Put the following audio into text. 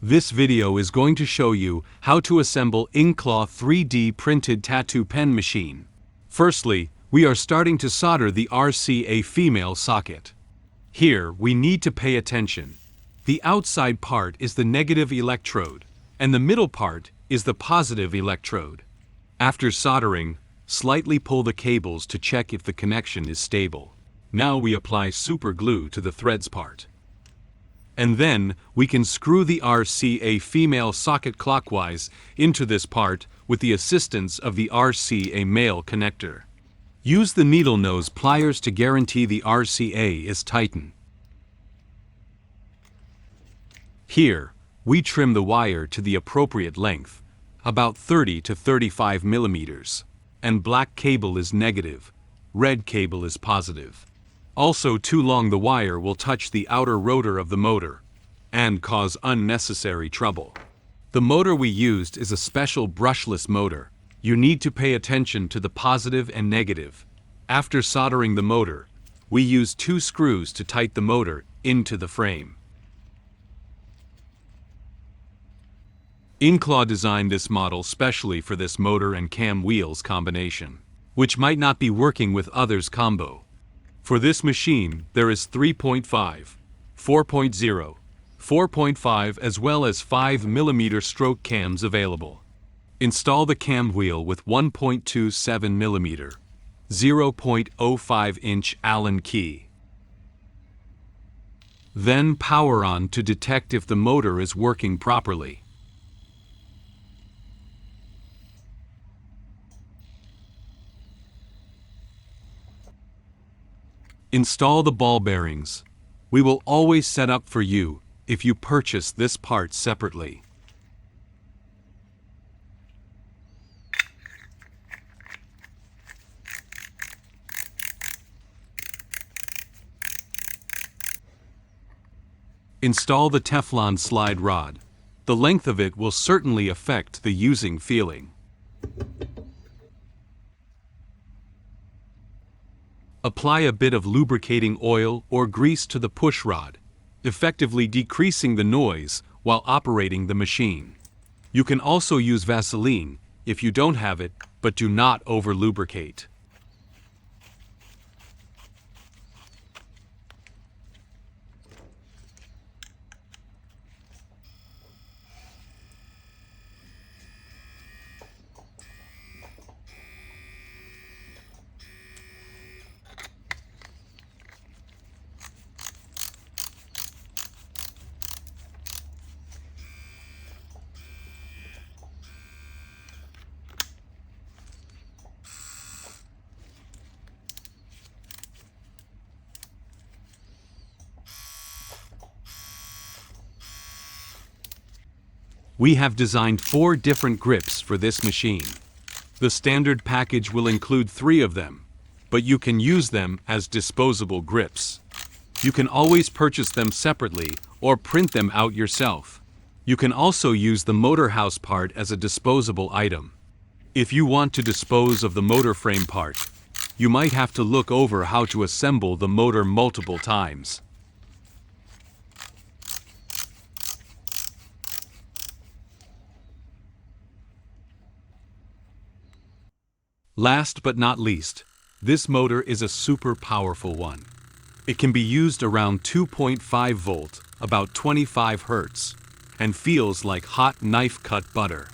This video is going to show you how to assemble Inkclaw 3D printed tattoo pen machine. Firstly, we are starting to solder the RCA female socket. Here, we need to pay attention. The outside part is the negative electrode, and the middle part is the positive electrode. After soldering, slightly pull the cables to check if the connection is stable. Now we apply super glue to the threads part. And then, we can screw the RCA female socket clockwise into this part with the assistance of the RCA male connector. Use the needle nose pliers to guarantee the RCA is tightened. Here, we trim the wire to the appropriate length, about 30 to 35 millimeters, and black cable is negative, red cable is positive. Also, too long the wire will touch the outer rotor of the motor and cause unnecessary trouble. The motor we used is a special brushless motor. You need to pay attention to the positive and negative. After soldering the motor, we use 2 screws to tighten the motor into the frame. Inkclaw designed this model specially for this motor and cam wheels combination, which might not be working with others' combo. For this machine, there is 3.5, 4.0, 4.5 as well as 5 mm stroke cams available. Install the cam wheel with 1.27 mm, 0.05 inch Allen key. Then power on to detect if the motor is working properly. Install the ball bearings. We will always set up for you if you purchase this part separately. Install the Teflon slide rod. The length of it will certainly affect the using feeling. Apply a bit of lubricating oil or grease to the push rod, effectively decreasing the noise while operating the machine. You can also use Vaseline if you don't have it, but do not over-lubricate. We have designed 4 different grips for this machine. The standard package will include 3 of them, but you can use them as disposable grips. You can always purchase them separately or print them out yourself. You can also use the motor house part as a disposable item. If you want to dispose of the motor frame part, you might have to look over how to assemble the motor multiple times. Last but not least, this motor is a super powerful one. It can be used around 2.5 volt, about 25 Hz, and feels like hot knife cut butter.